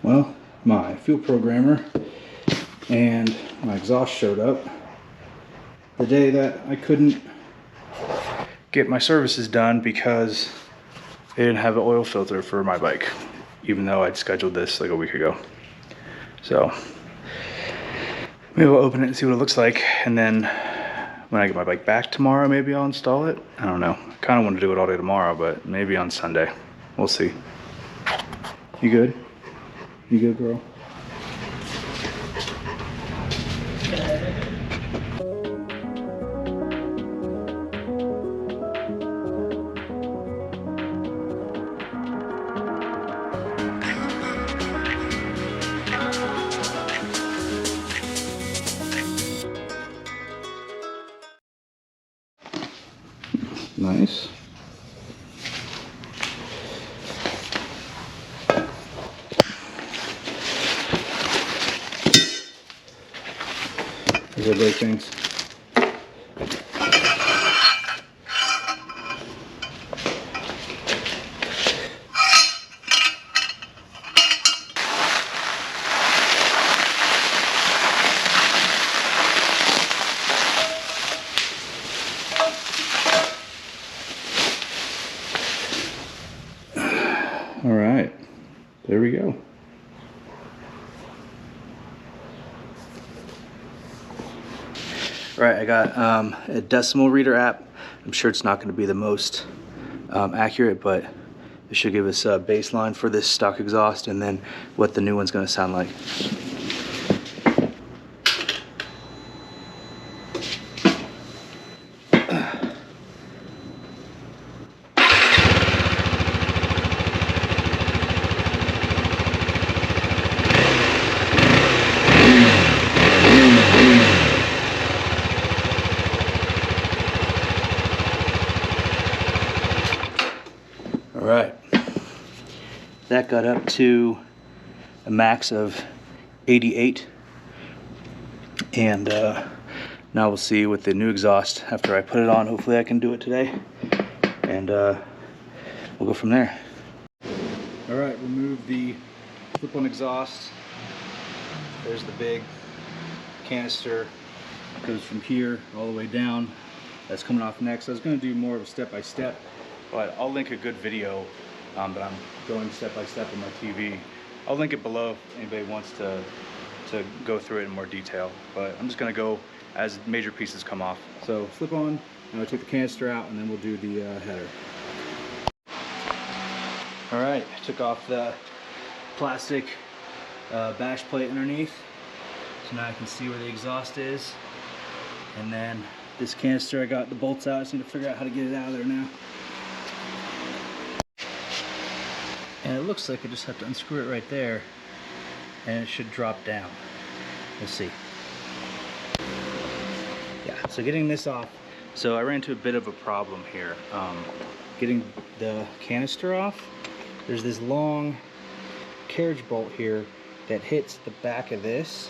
Well, my fuel programmer and my exhaust showed up the day that I couldn't get my services done because they didn't have an oil filter for my bike, even though I'd scheduled this like a week ago. So maybe we'll open it and see what it looks like, and then when I get my bike back tomorrow, maybe I'll install it. I don't know. I kind of want to do it all day tomorrow, but maybe on Sunday. We'll see. You good? You good, girl? Nice. These are big things. All right, there we go. All right, I got a decimal reader app. I'm sure it's not going to be the most accurate, but it should give us a baseline for this stock exhaust and then what the new one's going to sound like. All right, that got up to a max of 88, and now we'll see with the new exhaust after I put it on. Hopefully I can do it today, and we'll go from there. All right, remove the flip-on exhaust. There's the big canister. It goes from here all the way down. That's coming off next. I was going to do more of a step-by-step, but I'll link a good video that I'm going step-by-step on my TV. I'll link it below if anybody wants to go through it in more detail, but I'm just going to go as major pieces come off. So flip on, and I'll take the canister out, and then we'll do the header. All right, I took off the plastic bash plate underneath, so now I can see where the exhaust is. And then this canister, I got the bolts out. I just need to figure out how to get it out of there now. And it looks like I just have to unscrew it right there, and it should drop down. We'll see. Yeah, so getting this off. So I ran into a bit of a problem here. Getting the canister off, there's this long carriage bolt here that hits the back of this.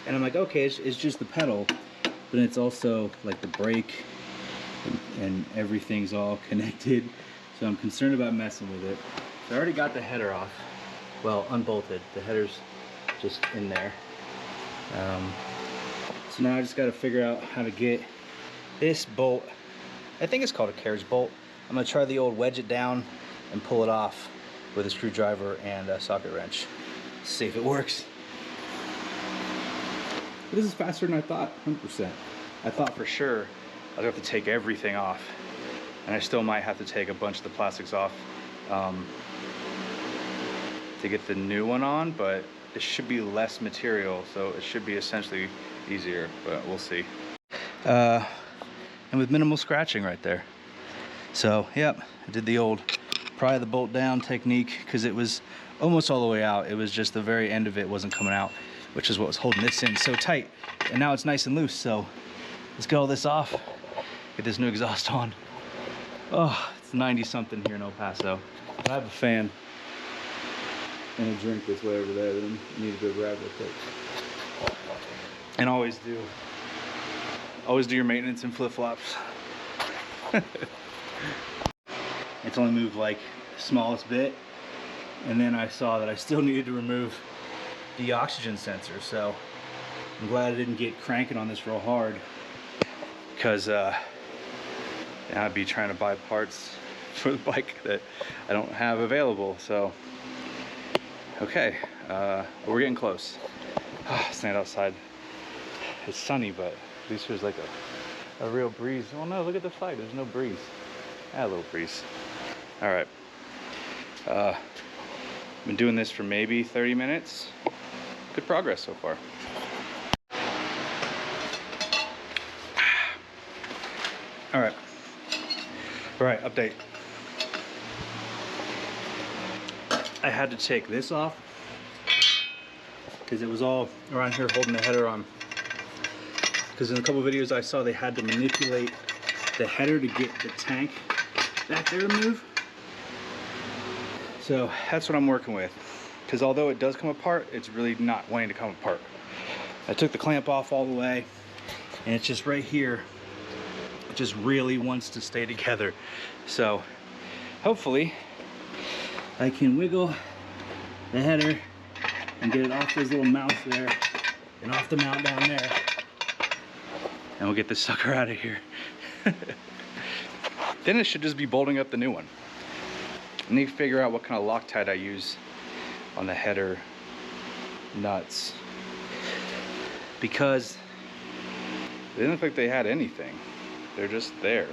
And I'm like, okay, it's just the pedal, but it's also like the brake and everything's all connected. So I'm concerned about messing with it. So I already got the header off. Well, unbolted. The header's just in there. So now I just got to figure out how to get this bolt. I think it's called a carriage bolt. I'm going to try the old wedge it down and pull it off with a screwdriver and a socket wrench. See if it works. This is faster than I thought, 100%. I thought for sure I'd have to take everything off. And I still might have to take a bunch of the plastics off to get the new one on, but it should be less material, so it should be essentially easier, but we'll see. And with minimal scratching right there. So, yep, I did the old pry the bolt down technique because it was almost all the way out. It was just the very end of it wasn't coming out, which is what was holding this in so tight. And now it's nice and loose, so let's get all this off, get this new exhaust on. Oh, it's 90 something here in El Paso. I have a fan and a drink that's way over there that I need to go grab real quick. And always do your maintenance in flip-flops. It's only moved like the smallest bit, And then I saw that I still needed to remove the oxygen sensor, so I'm glad I didn't get cranking on this real hard, because I'd be trying to buy parts for the bike that I don't have available. So okay, we're getting close. Stand outside. It's sunny, but at least there's like a real breeze. Oh no, look at the flight, there's no breeze. A little breeze. All right, been doing this for maybe 30 minutes. Good progress so far. All right, update. I had to take this off because it was all around here holding the header on. Because in a couple videos I saw they had to manipulate the header to get the tank back there to move. So that's what I'm working with. Because although it does come apart, it's really not wanting to come apart. I took the clamp off all the way, and it's just right here. It just really wants to stay together. So hopefully I can wiggle the header and get it off those little mounts there and off the mount down there. And we'll get this sucker out of here. Then it should just be bolting up the new one. I need to figure out what kind of Loctite I use on the header nuts, because they didn't look like they had anything. They're just there.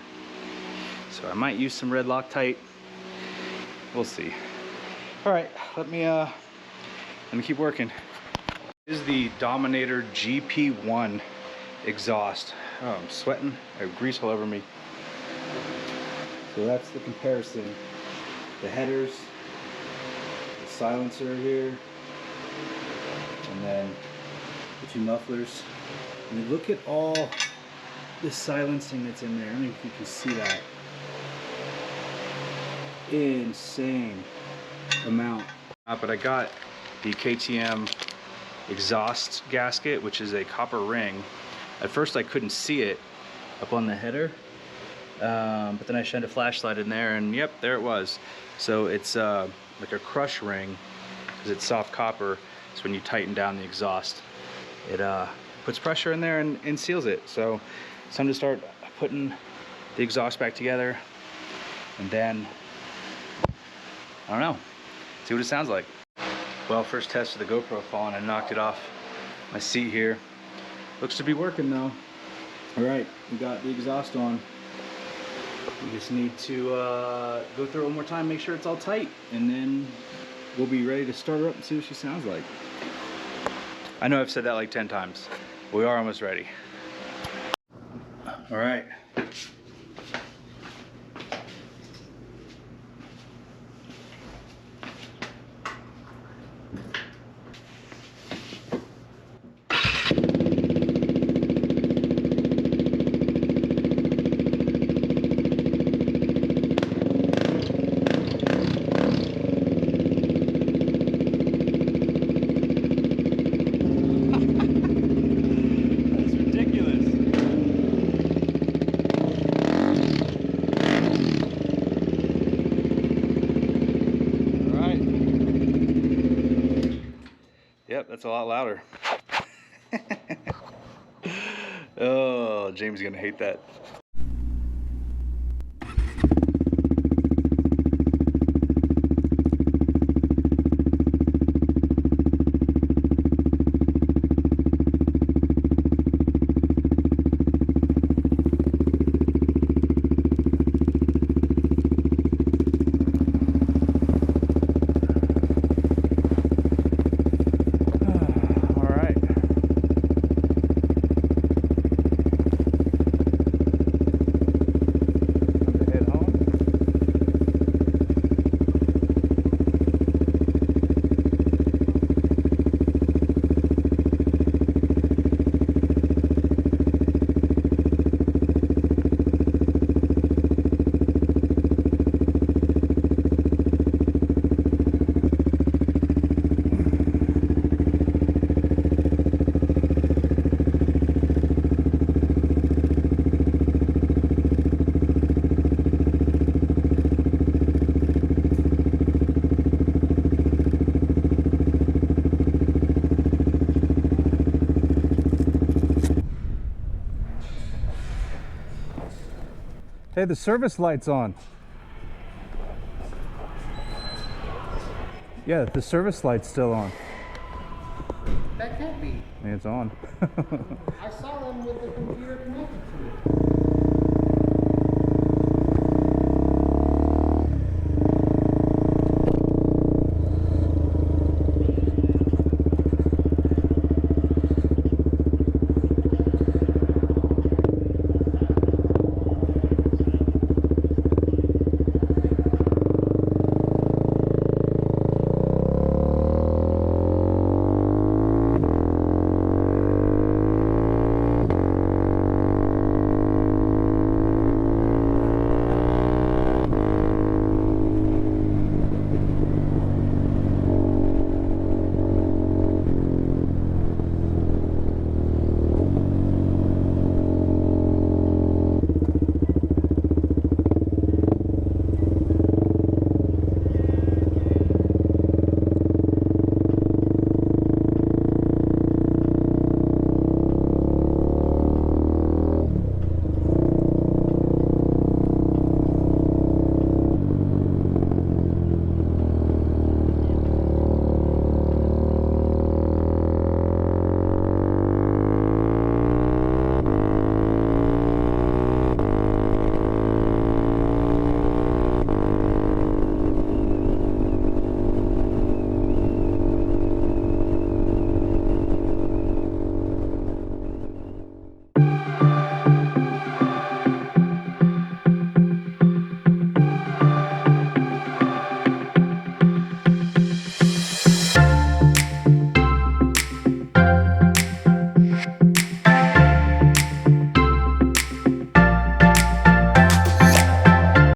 So I might use some red Loctite. We'll see. All right, let me keep working. This is the Dominator GP1 exhaust. Oh, I'm sweating. I have grease all over me. So that's the comparison. The headers, the silencer here, and then the two mufflers. I mean, look at all the silencing that's in there. I don't know if you can see that. Insane amount. But I got the KTM exhaust gasket, which is a copper ring. At first I couldn't see it up on the header, but then I shined a flashlight in there, and yep, there it was. So it's like a crush ring, because it's soft copper. So when you tighten down the exhaust, it puts pressure in there and seals it. So it's time to start putting the exhaust back together, and then I don't know, see what it sounds like. Well, first test of the GoPro falling, I knocked it off my seat here. Looks to be working though. All right, we got the exhaust on. We just need to go through it one more time, make sure it's all tight, and then we'll be ready to start her up and see what she sounds like. I know I've said that like 10 times. We are almost ready. All right. Yep, that's a lot louder. Oh, James is gonna hate that. Hey, the service light's on. Yeah, the service light's still on. That can't be. It's on. I saw them with the computer connected to it.